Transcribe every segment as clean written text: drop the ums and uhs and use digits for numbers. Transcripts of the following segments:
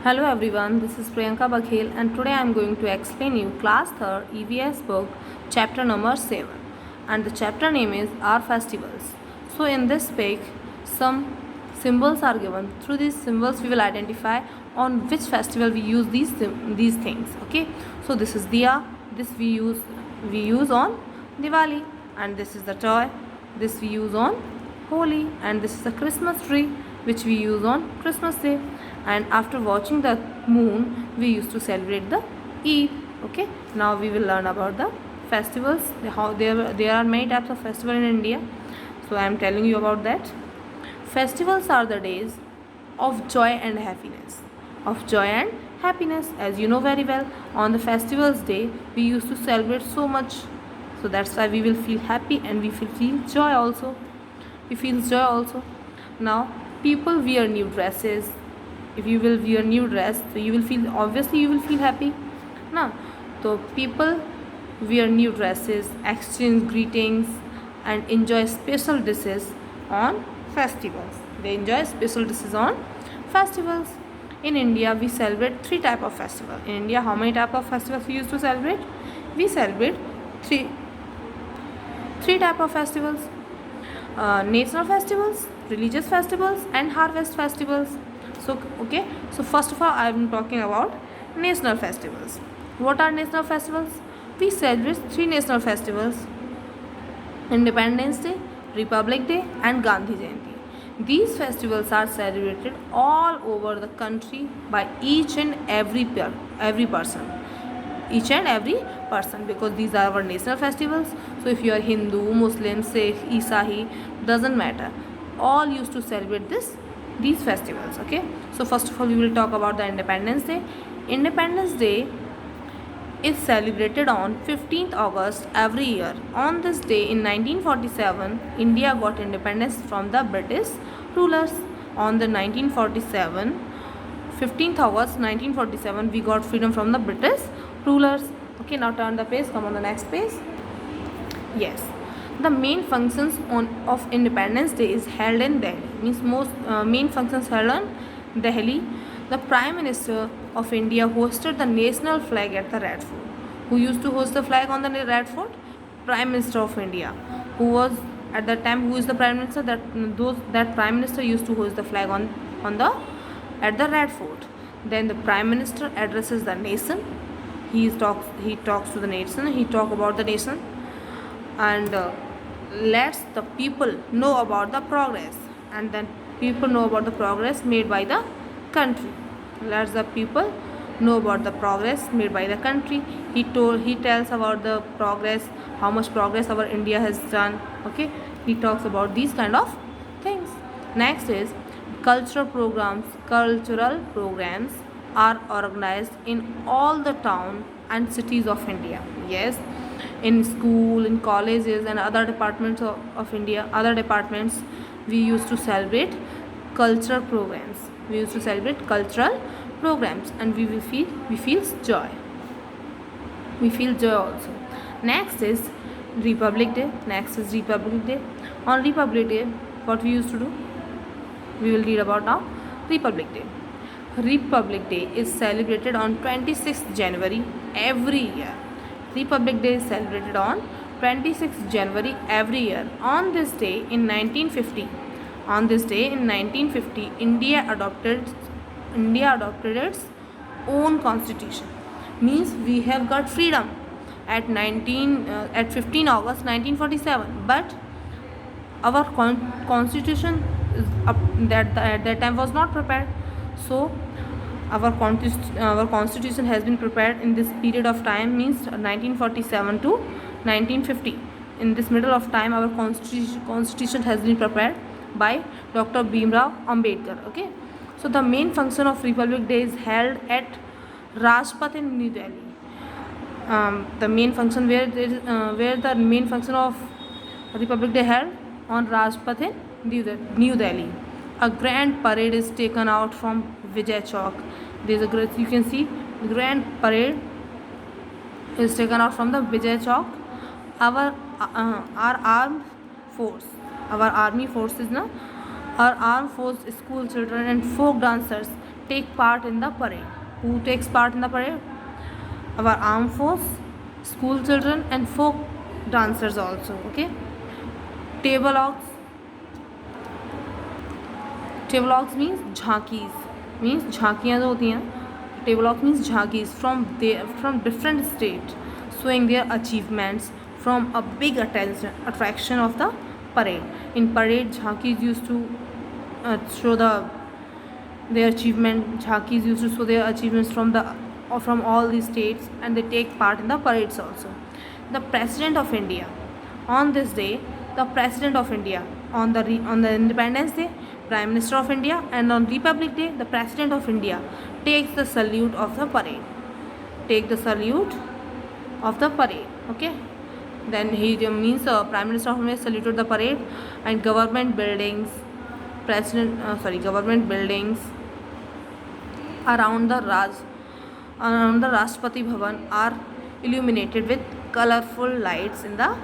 Hello everyone, this is Priyanka Baghel and today I am going to explain you class 3rd EVS book chapter number 7 and the chapter name is Our Festivals. So in this book some symbols are given. Through these symbols we will identify on which festival we use these things. Okay, so this is Diya, this we use on Diwali, and this is the toy, this we use on Holi, and this is the Christmas tree which we use on Christmas Day, and after watching the moon we used to celebrate the Eid. Okay, now we will learn about the festivals, how there are many types of festival in India, so I am telling you about that. Festivals are the days of joy and happiness. Of joy and happiness, as you know very well, on the festivals day we used to celebrate so much. So that's why we will feel happy and we will feel joy also. We feel joy also. Now people wear new dresses. If you will wear new dress, so you will feel, obviously you will feel happy. Now, so people wear new dresses, exchange greetings, and enjoy special dishes on festivals. They enjoy special dishes on festivals. In India, we celebrate three type of festival. In India, how many type of festivals we used to celebrate? We celebrate three type of festivals: national festivals, religious festivals, and harvest festivals. So okay, so first of all I am talking about national festivals. What are national festivals? We celebrate three national festivals: Independence Day, Republic Day, and Gandhi Jayanti. These festivals are celebrated all over the country by every person, each and every person, because these are our national festivals. So if you are Hindu, Muslim, Sikh, Isahi, doesn't matter, all used to celebrate these festivals. Okay, so first of all we will talk about the Independence Day. Independence Day is celebrated on 15th August every year. On this day in 1947, India got independence from the British rulers. On the 1947, 15th August 1947, we got freedom from the British rulers. Okay, now turn the page, come on the next page. Yes, the main functions of Independence Day is held in Delhi. Means most main functions held on Delhi. The Prime Minister of India hosted the national flag at the Red Fort. Who used to host the flag on the Red Fort? Prime Minister of India. Who was at that time? Who is the Prime Minister? That Prime Minister used to host the flag on the at the Red Fort. Then the Prime Minister addresses the nation. He talks to the nation. He talk about the nation and lets the people know about the progress, and then people know about the progress made by the country. Lets the people know about the progress made by the country. He tells about the progress, how much progress our India has done. Okay, he talks about these kind of things. Next is cultural programs. Cultural programs are organized in all the town and cities of India. Yes, in school, in colleges, and other departments of India, other departments, we used to celebrate cultural programs. We used to celebrate cultural programs, and we feel joy. We feel joy also. Next is Republic Day. On Republic Day, what we used to do? We will read about now. Republic Day. Republic Day is celebrated on 26th January every year. Republic Day is celebrated on 26th January every year. On this day in 1950, India adopted its own constitution. Means we have got freedom at 15 August 1947, but our constitution is at that time was not prepared. So our constitution has been prepared in this period of time, means 1947 to 1950. In this middle of time our constitution has been prepared by Dr. Bhimrao Ambedkar. Okay, so the main function of Republic Day is held at Rajpath in New Delhi. The main function where the main function of Republic Day held on Rajpath in New Delhi. A grand parade is taken out from Vijay Chowk. There is a great, you can see the grand parade is taken out from the Vijay Chowk. Our armed force, our army forces, our armed force, school children, and folk dancers take part in the parade. Who takes part in the parade? Our armed force, school children, and folk dancers also. Okay. Tableaux. Tableaux means झांकीज, means झांकियाँ जो होती हैं. Tableaux means झांकीज from different states, showing their achievements from a big attraction of the parade. In parade, झांकीज used to show their achievement. Jhankis used to show their achievements from all the states, and they take part in the parades also. The President of India, on this day, the President of India, on the Independence Day, Prime Minister of India, and on Republic Day, the President of India takes the salute of the parade. Take the salute of the parade. Okay. Then he means Prime Minister of India saluted the parade, and government buildings around the Rashtrapati Bhavan are illuminated with colorful lights in the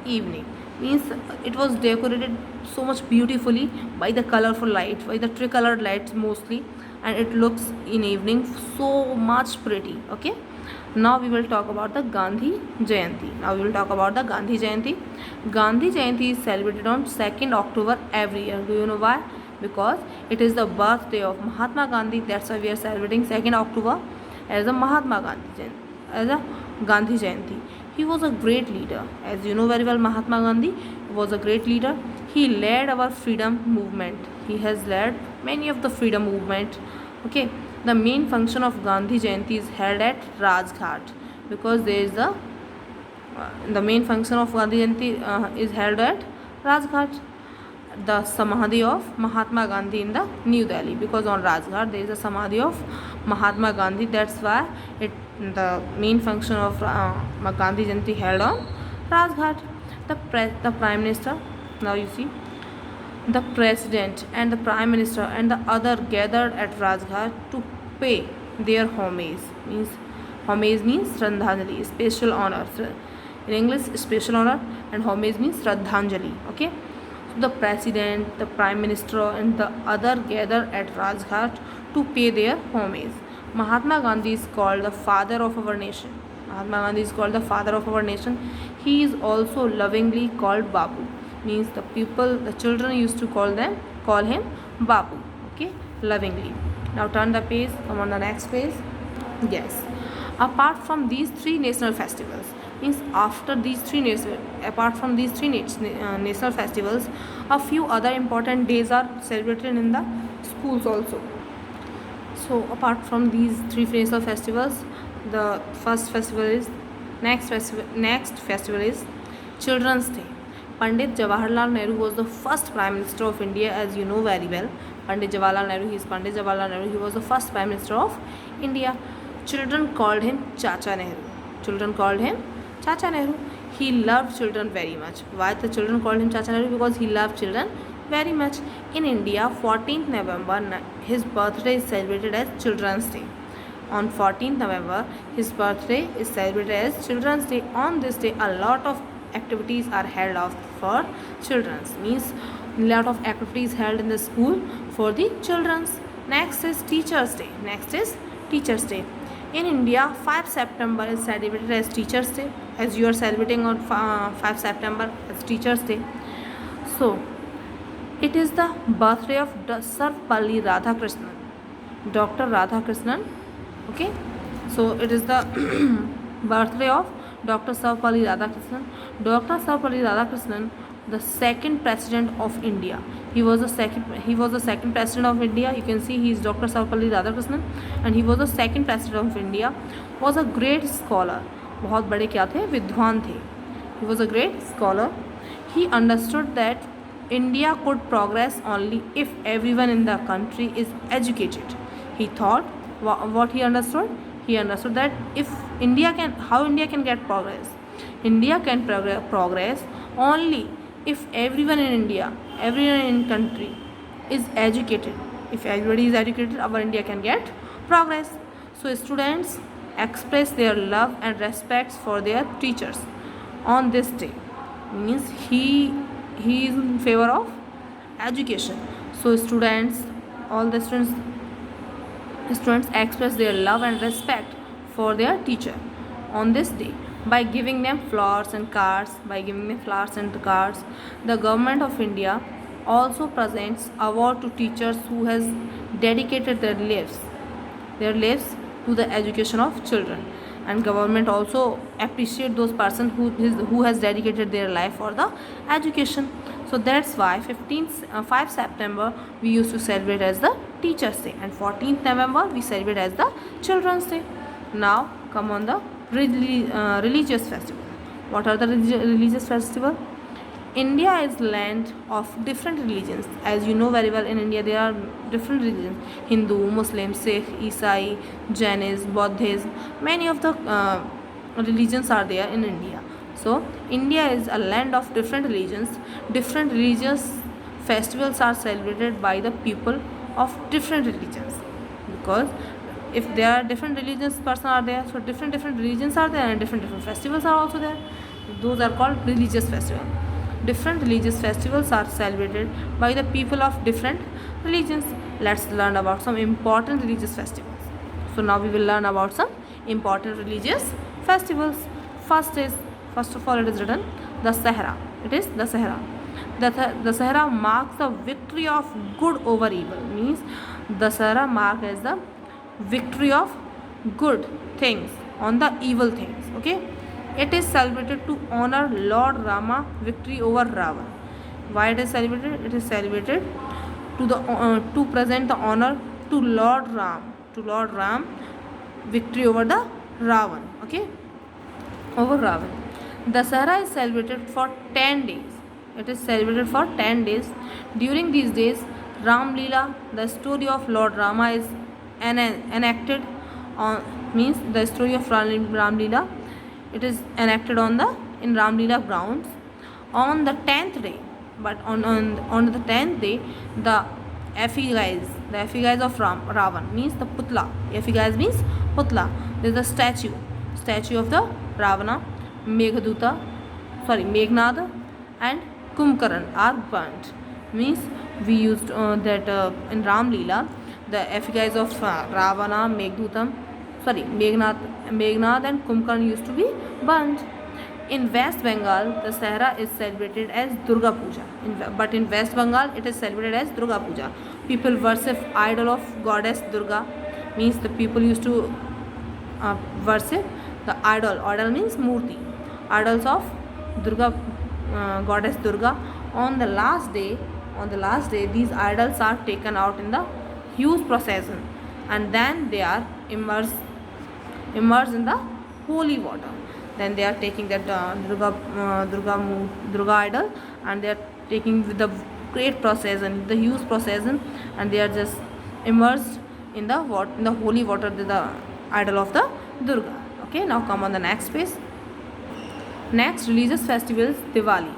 evening. Means it was decorated so much beautifully by the colorful lights, by the tricolored lights mostly, and it looks in evening so much pretty. Okay. Now we will talk about the Gandhi Jayanti. Gandhi Jayanti is celebrated on 2nd October every year. Do you know why? Because it is the birthday of Mahatma Gandhi. That's why we are celebrating 2nd October as a Gandhi Jayanti. He was a great leader. As you know very well, Mahatma Gandhi was a great leader. He led our freedom movement. He has led many of the freedom movement. Okay. The main function of Gandhi Jayanti is held at Rajghat, because there is the main function of Gandhi Jayanti is held at Rajghat, the Samadhi of Mahatma Gandhi in the New Delhi, because on Rajghat there is a Samadhi of Mahatma Gandhi. That's why the main function of Gandhi Jayanti held on Rajghat. The Prime Minister, now you see, the President and the Prime Minister and the other gathered at Rajghat to pay their homage. Homage means Shraddhanjali, special honor. In English, special honor, and homage means Shraddhanjali. Okay. So the President, the Prime Minister, and the other gathered at Rajghat to pay their homage. Mahatma Gandhi is called the father of our nation. He is also lovingly called Babu. Means the children used to call him Babu. Okay, lovingly. Now turn the page, come on the next page. Yes. Apart from these three national festivals, apart from these three national festivals, a few other important days are celebrated in the schools also. So apart from these three national festivals, the next festival is Children's Day. Pandit Jawaharlal Nehru was the first Prime Minister of India, as you know very well. Pandit Jawaharlal Nehru, he was the first Prime Minister of India. Children called him Chacha Nehru. He loved children very much. Why the children called him Chacha Nehru? Because he loved children very much. In India, 14th November, his birthday is celebrated as Children's Day. On 14th November, his birthday is celebrated as Children's Day. On this day, a lot of activities are held off for children's. Means lot of activities held in the school for the children's. Next is Teachers Day. In India, 5 September is celebrated as Teachers Day, as you are celebrating on 5 September as Teachers Day. So it is the birthday of Sarvepalli Radhakrishnan, Dr. Radhakrishnan. Okay, so it is the birthday of Dr. Sarvepalli Radhakrishnan. Dr. Sarvepalli Radhakrishnan, the second president of India. He was the second president of India. You can see he is Dr. Sarvepalli Radhakrishnan, and he was the second president of India. Was a great scholar. बहुत बड़े क्या थे? विद्वान थे. He was a great scholar. He understood that India could progress only if everyone in the country is educated. He thought, what he understood? He understood that how India can get progress. India can progress only if everyone in India, everyone in country is educated. If everybody is educated, our India can get progress. So students express their love and respect for their teachers on this day. Means he is in favor of education. So all the students Students express their love and respect for their teacher on this day by giving them flowers and cards. The government of India also presents award to teachers who has dedicated their lives to the education of children, and government also appreciate those person who has dedicated their life for the education. So that's why 5 September we used to celebrate as the Teachers Day, and 14th November we celebrate as the Children's Day. Now come on the religious festival. What are the religious festival? India is land of different religions. As you know very well, in India there are different religions: Hindu, Muslim, Sikh, Isai, Jainism, Buddhism. Many of the religions are there in India. So India is a land of different religions. Different religious festivals are celebrated by the people of different religions, because if there are different religious person are there, so different religions are there, and different festivals are also there. Those are called religious festival. Different religious festivals are celebrated by the people of different religions. Let's learn about some important religious festivals. So now we will learn about some important religious festivals. First of all, it is written Dasahara. It is Dasahara. Dasahara marks the victory of good over evil. Means Dasahara marks as the victory of good things on the evil things. Okay. It is celebrated to honor Lord Rama victory over Ravan. Why it is celebrated? It is celebrated to present the honor to Lord Ram victory over the Ravan. Okay, over Ravan. Dasahara is celebrated for 10 days. It is celebrated for 10 days. During these days, Ram Leela, the story of Lord Rama, is enacted on, means the story of Ram Leela. It is enacted in Ram Leela grounds on the 10th day. But on the 10th day, the effigies of Ravan, means the Putla. Effigies means Putla. There is a statue of the Ravana, Meghnad and Kumbhakarna are burnt. Means we used that in Ram Leela, the effigies of Ravana, Meghnad and Kumbhakarna used to be burnt. In West Bengal, the Dasahara is celebrated as Durga Puja. But in West Bengal, it is celebrated as Durga Puja. People worship idol of goddess Durga. Means the people used to worship the idol. Idol means murti. Idols of Durga, goddess Durga. On the last day, these idols are taken out in the huge procession, and then they are immersed in the holy water. Then they are taking that Durga idol, and they are taking with the great procession, the huge procession, and they are just immersed in the holy water, the idol of the Durga. Okay, now come on the next page. Next religious festival is Diwali.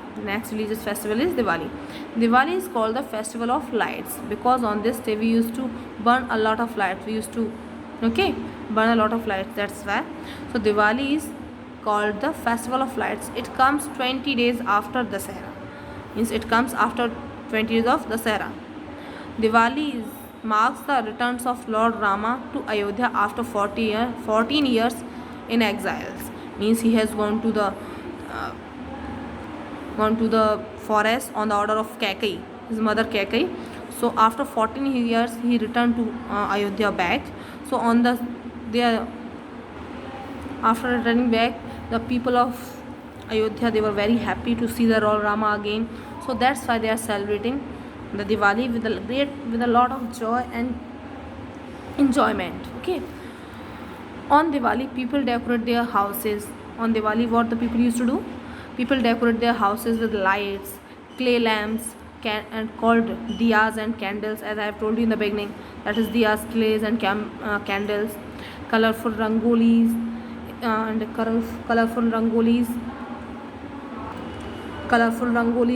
Diwali is called the festival of lights because on this day we used to burn a lot of lights. Burn a lot of lights. That's why. So Diwali is called the festival of lights. It comes 20 days after Dasahara. Means it comes after 20 days of Dasahara. Diwali marks the returns of Lord Rama to Ayodhya after 14 years in exiles. Means he has gone to the forest on the order of Kaikeyi, his mother Kaikeyi. So after 14 years he returned to Ayodhya back. So after returning back, the people of Ayodhya, they were very happy to see the Lord Rama again. So that's why they are celebrating the Diwali with a lot of joy and enjoyment. Okay. On Diwali, people decorate their houses. On Diwali, what the people used to do? People decorate their houses with lights, clay lamps, and called diyas and candles, as I have told you in the beginning. That is diyas, clays and candles. Colorful rangolis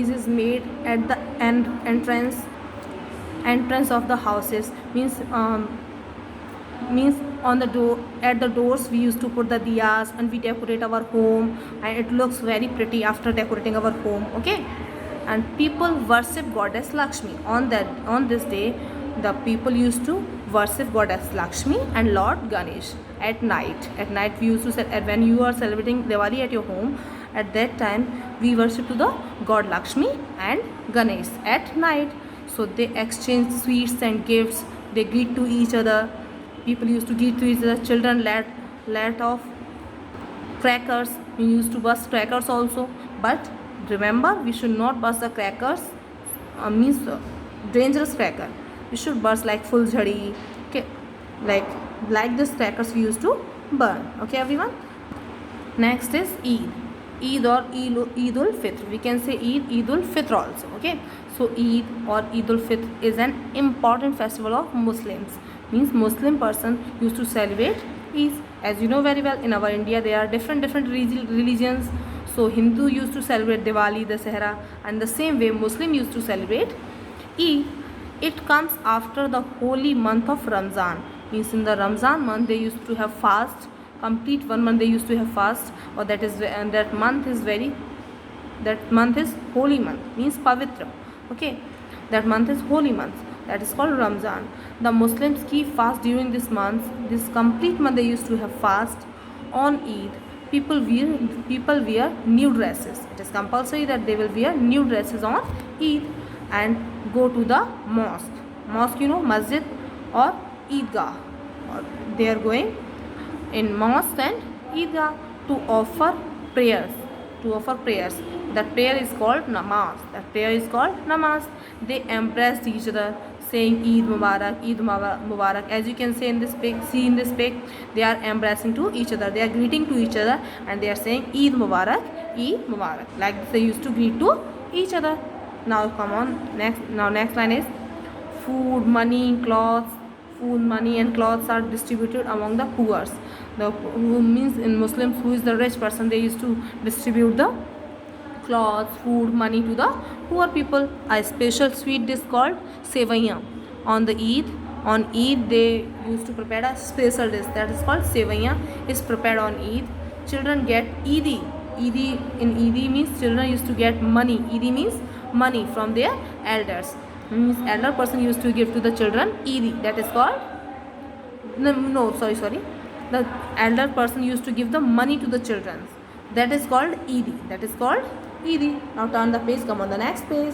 is made at the entrance of the houses. Means on the door, at the doors we used to put the diyas, and we decorate our home, and it looks very pretty after decorating our home. Okay. And people worship goddess Lakshmi. On this day, the people used to worship goddess Lakshmi and Lord Ganesh at night. At night we used to when you are celebrating Diwali at your home, at that time we worship to the god Lakshmi and Ganesh at night. So they exchange sweets and gifts, they greet to each other. People used to greet to each other. Children let off crackers. We used to burst crackers also, but remember we should not burst the crackers, means dangerous cracker. We should burst like fulzhadi, okay, like this crackers we used to burn. Okay everyone. Next is Eid or Eid ul Fitr. We can say Eid ul Fitr also. Okay, so Eid or Eid ul Fitr is an important festival of Muslims. Means Muslim person used to celebrate Eid. As you know very well, in our India there are different religions. So Hindu used to celebrate Diwali, Dasahara, and the same way Muslim used to celebrate Eid. It comes after the holy month of Ramzan. Means in the Ramzan month they used to have fast, complete 1 month they used to have fast, or that month is holy month, means pavitra. Okay, that month is holy month, that is called Ramzan. The Muslims keep fast during this month. This complete month they used to have fast. On Eid, people wear new dresses. It is compulsory that they will wear new dresses on Eid and go to the mosque, you know, masjid or Eidgah, or they are going in mosque and Eidgah to offer prayers. That prayer is called namaz. They embraced each other, saying Eid Mubarak. As you can see in this pic, they are embracing to each other, they are greeting to each other, and they are saying Eid Mubarak. Like this they used to greet to each other. Now come on, next line is food, money, and clothes are distributed among the poor. Who means in Muslims, who is the rich person, they used to distribute the clothes, food, money to the poor people. A special sweet dish called sevaiyan. On Eid they used to prepare a special dish that is called sevaiyan, is prepared on Eid. Children get Eidi. Eidi means children used to get money. Eidi means money from their elders. Means elder person used to give to the children Eidi. That is called sorry. The elder person used to give the money to the children. That is called Eidi. Now turn the page, come on the next page.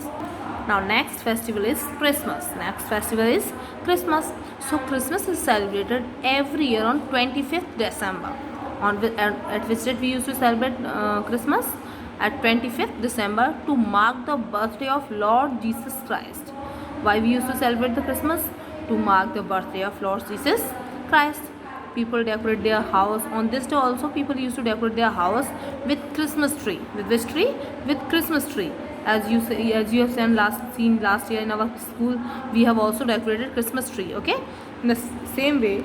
Now next festival is Christmas. So Christmas is celebrated every year on 25th December. At which date we used to celebrate Christmas? At 25th December, to mark the birthday of Lord Jesus Christ. Why we used to celebrate the Christmas? To mark the birthday of Lord Jesus Christ. People decorate their house. On this day also people used to decorate their house with Christmas tree. With which tree? With Christmas tree. As you have seen last year in our school, we have also decorated Christmas tree. Okay, in the same way,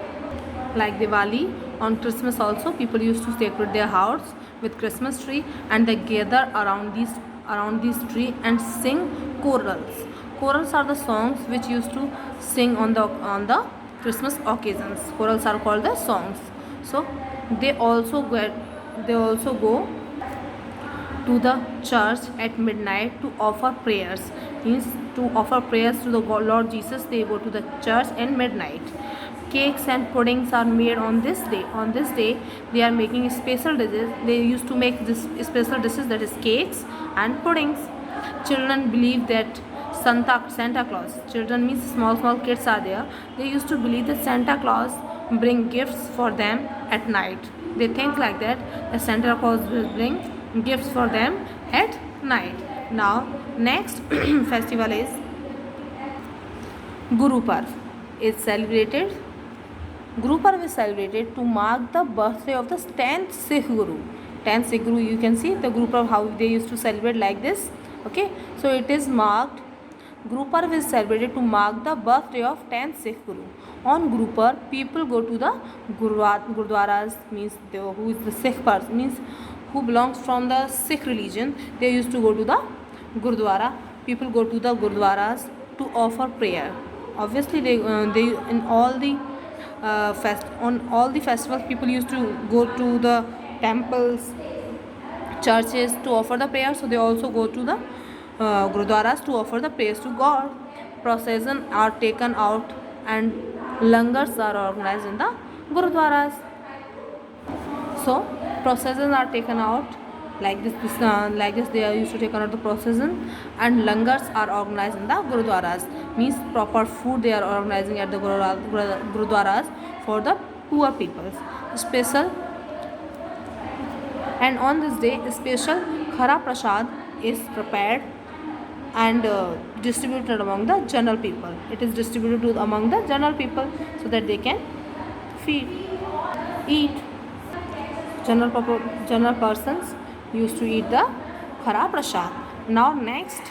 like Diwali, on Christmas also people used to decorate their house with Christmas tree, and they gather around this tree and sing chorals. Chorals are the songs which used to sing on the Christmas occasions. Chorals are called the songs. So they also go to the church at midnight to offer prayers. Means to offer prayers to the Lord Jesus, they go to the church at midnight. Cakes and puddings are made on this day. On this day, they are making special dishes. They used to make this special dishes, that is cakes and puddings. Children believe that Santa Claus. Children means small kids are there. They used to believe that Santa Claus bring gifts for them at night. They think like that Santa Claus will bring gifts for them at night. Now next festival is Guru Parv. Guru Parv is celebrated to mark the birthday of the 10th Sikh Guru. 10th Sikh Guru, you can see the Guru Parv, how they used to celebrate like this. Okay, so it is marked. Guru Parv is celebrated to mark the birthday of 10th Sikh Guru. On Guru Parv, people go to the Gurdwaras, means who is the Sikh person, means who belongs from the Sikh religion. They used to go to the Gurdwara. People go to the Gurdwaras to offer prayer. Obviously, they in all the on all the festivals, people used to go to the temples, churches to offer the prayer. So they also go to the Gurdwaras to offer the prayers to God. Procession are taken out and Langars are organized in the gurudwaras. So processions are taken out like this they are used to take out the procession, and langars are organized in the gurudwaras, means proper food they are organizing at the gurudwaras for the poor peoples. Special, and on this day special khara prasad is prepared and distributed among the general people. It is distributed among the general people so that they can feed, eat. General persons used to eat the khara prasad. Now next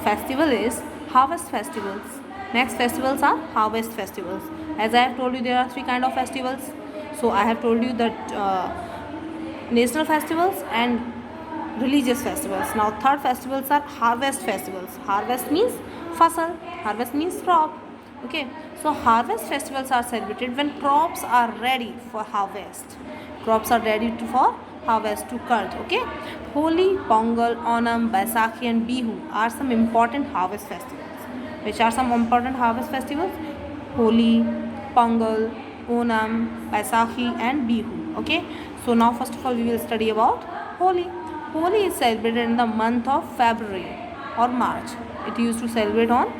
festival is harvest festivals. Next festivals are harvest festivals. As I have told you, there are three kind of festivals. So I have told you that national festivals and religious festivals. Now third festivals are harvest festivals. Harvest means fasal, harvest means crop. Okay, so harvest festivals are celebrated when crops are ready for harvest. Crops are ready for harvest to cut. Okay, Holi, Pongal, Onam, Baisakhi and Bihu are some important harvest festivals. Which are some important harvest festivals? Holi, Pongal, Onam, Baisakhi and Bihu. Okay, so now first of all we will study about Holi. Holi is celebrated in the month of February or March. It used to celebrate on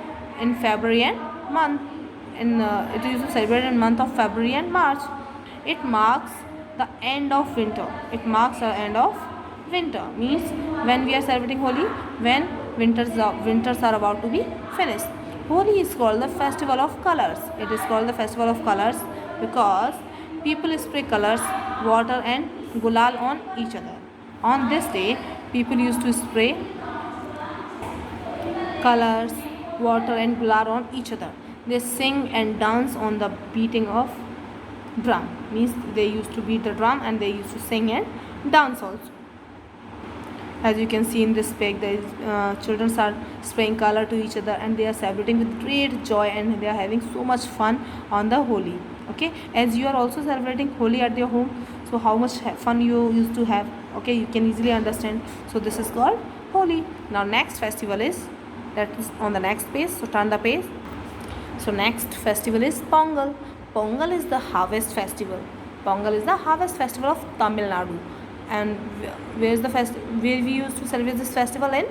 in February and month. It used to celebrate in month of February and March. It marks the end of winter. It marks the end of winter. Means when we are celebrating Holi, when winters are about to be finished. Holi is called the festival of colors. It is called the festival of colors because people spray colors, water and gulal on each other. On this day, people used to spray colors, water and gulal on each other. They sing and dance on the beating of drum. Means they used to beat the drum and they used to sing and dance also. As you can see in this pic, the children are spraying color to each other and they are celebrating with great joy and they are having so much fun on the Holi. Okay, as you are also celebrating Holi at your home, so how much fun you used to have. Okay, you can easily understand. So this is called Holi. Now next festival is, that is on the next page, so turn the page. So next festival is Pongal. Pongal is the harvest festival. Pongal is the harvest festival of Tamil Nadu. And where is the where we used to celebrate this festival? In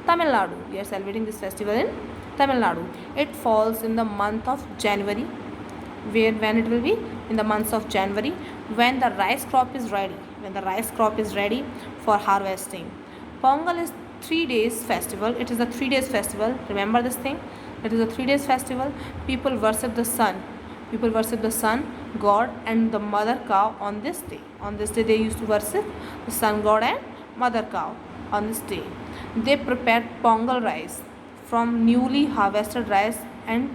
Tamil Nadu. We are celebrating this festival in Tamil Nadu. It falls in the month of January. When it will be? In the months of January, when the rice crop is ready. When the rice crop is ready for harvesting. Pongal is 3 days festival. It is a 3 days festival. Remember this thing. It is a 3 days festival. People worship the sun. People worship the sun god and the mother cow on this day. On this day they used to worship the sun god and mother cow on this day. They prepare pongal rice from newly harvested rice and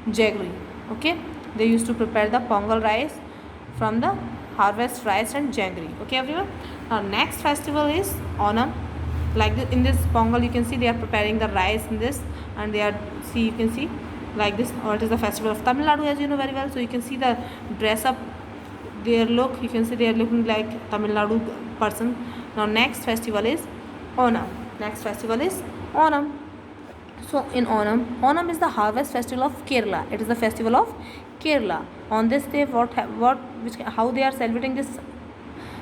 jaggery. Okay, they used to prepare the pongal rice from the harvest rice and jaggery. Okay everyone. Now next festival is Onam. Like this, in this pongal you can see they are preparing the rice in this and they are, see, you can see like this, or it is the festival of Tamil Nadu, as you know very well. So you can see the dress up, their look, you can see they are looking like Tamil Nadu person. Now next festival is Onam. Next festival is Onam. So in Onam is the harvest festival of Kerala. It is the festival of Kerala. On this day, how they are celebrating this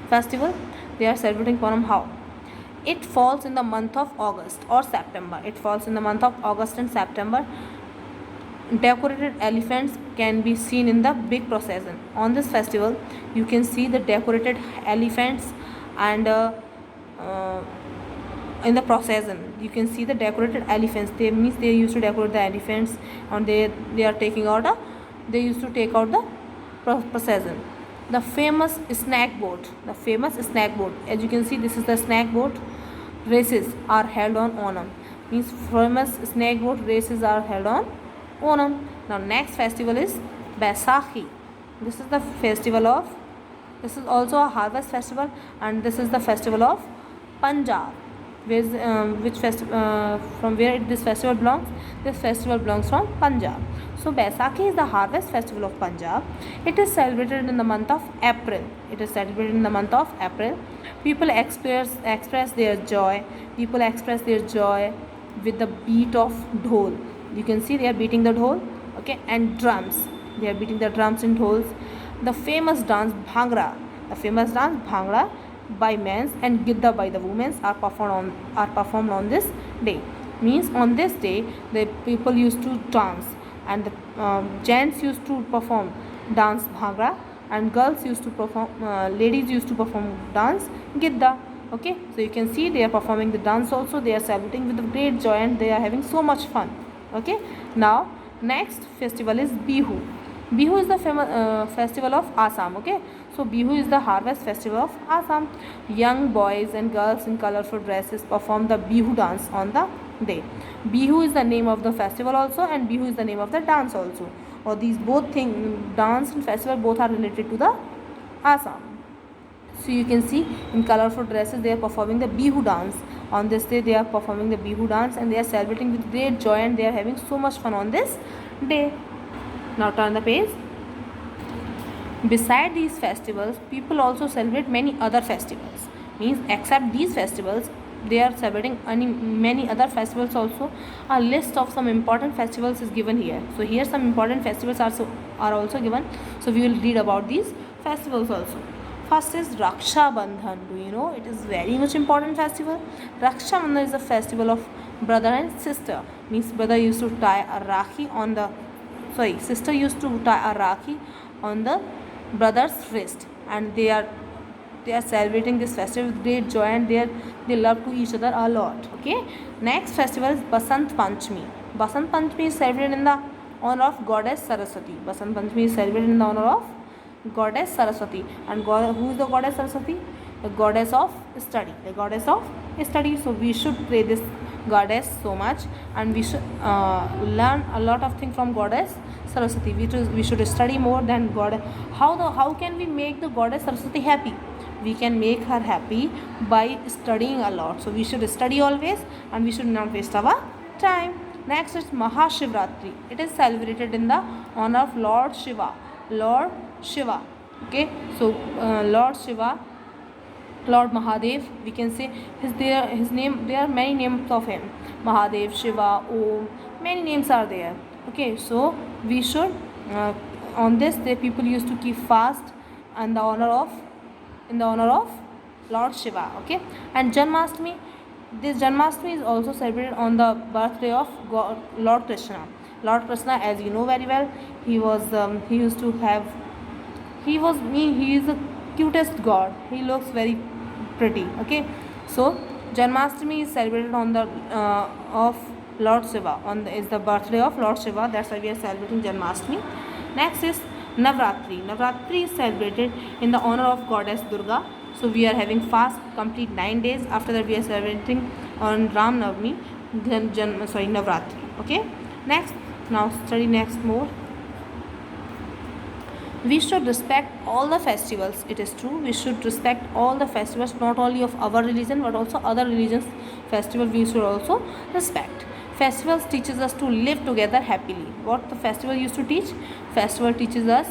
festival? They are celebrating Onam how? It falls in the month of August or September. It falls in the month of August and September. Decorated elephants can be seen in the big procession. On this festival, you can see the decorated elephants and in the procession you can see the decorated elephants. They means they used to decorate the elephants and they are taking out they used to take out the procession. The famous snack boat. As you can see, this is the snack boat. Races are held on Onam. Means famous snack boat races are held on Onam. Now next festival is Baisakhi. This is the festival of, this is also a harvest festival and this is the festival of Punjab. From where this festival belongs? This festival belongs from Punjab. So Baisakhi is the harvest festival of Punjab. It is celebrated in the month of April. People express their joy. With the beat of dhol. You can see they are beating the dhol. Okay, and drums. They are beating the drums and holes. The famous dance Bhangra, by men and Gidda by the women are performed on this day. Means on this day the people used to dance, and the gents used to perform dance Bhangra, and girls used to perform ladies used to perform dance Gidda. Okay, so you can see they are performing the dance also. They are celebrating with great joy and they are having so much fun. Okay, now next festival is Bihu. Bihu is the festival of Assam. Okay, so Bihu is the harvest festival of Assam. Young boys and girls in colorful dresses perform the Bihu dance on the day. Bihu is the name of the festival also, and Bihu is the name of the dance also. Or these both things, dance and festival, both are related to the Assam. So you can see in colorful dresses they are performing the Bihu dance. On this day they are performing the Bihu dance and they are celebrating with great joy and they are having so much fun on this day. Now turn the page. Beside these festivals, people also celebrate many other festivals. Means except these festivals, they are celebrating many other festivals also. A list of some important festivals is given here. So here some important festivals are also given. So we will read about these festivals also. First is Raksha Bandhan. Do you know it is very much important festival? Raksha Bandhan is a festival of brother and sister. Means brother used to tie a rakhi on the sister used to tie a rakhi on the brother's wrist, and they are celebrating this festival with great joy and they love to each other a lot. Okay, next festival is Basant Panchami. Basant Panchami is celebrated in the honor of goddess Saraswati. Basant Panchami is celebrated in the honor of goddess Saraswati. And who is the goddess Saraswati? The goddess of study. The goddess of study. So we should pray this goddess so much, and we should learn a lot of things from goddess Saraswati. We should study more than God. How can we make the goddess Saraswati happy? We can make her happy by studying a lot. So we should study always and we should not waste our time. Next is Mahashivratri. It is celebrated in the honor of Lord Shiva. Lord Shiva. Okay, so Lord Shiva, Lord Mahadev, we can say his name. There are many names of him. Mahadev, Shiva, Om. Many names are there. Okay, so we should on this day people used to keep fast in the honor of Lord Shiva. Okay, and Janmashtami. This Janmashtami is also celebrated on the birthday of Lord Krishna. Lord Krishna, as you know very well, he is the cutest god. He looks very pretty. Okay, so Janmashtami is celebrated on the of Lord Shiva. Is the birthday of Lord Shiva. That's why we are celebrating Janmashtami. Next is Navratri. Navratri is celebrated in the honor of goddess Durga. So we are having fast complete 9 days. After that we are celebrating on Ram Navami, Navratri. Okay. Next, now study next more. We should respect all the festivals. It is true, we should respect all the festivals, not only of our religion but also other religions festival we should also respect. Festivals teaches us to live together happily. What the festival used to teach? Festival teaches us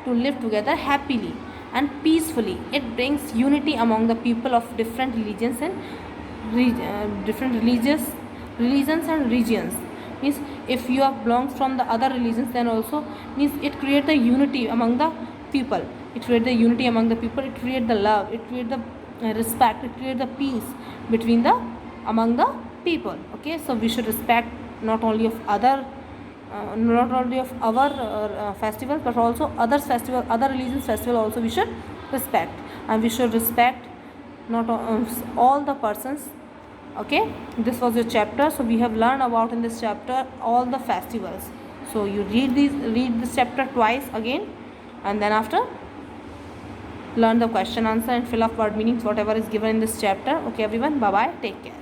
to live together happily and peacefully. It brings unity among the people of different religions and religions and regions. Means if you are belongs from the other religions, then also means it creates the unity among the people. It creates the unity among the people. It creates the love. It creates the respect. It creates the peace between among the people. Okay, so we should respect not only of our festivals but also other religions festival also we should respect, and we should respect not all the persons. Okay, this was your chapter. So we have learned about in this chapter all the festivals. So you read this chapter twice again, and then after learn the question answer and fill up word meanings whatever is given in this chapter. Okay everyone, bye bye, take care.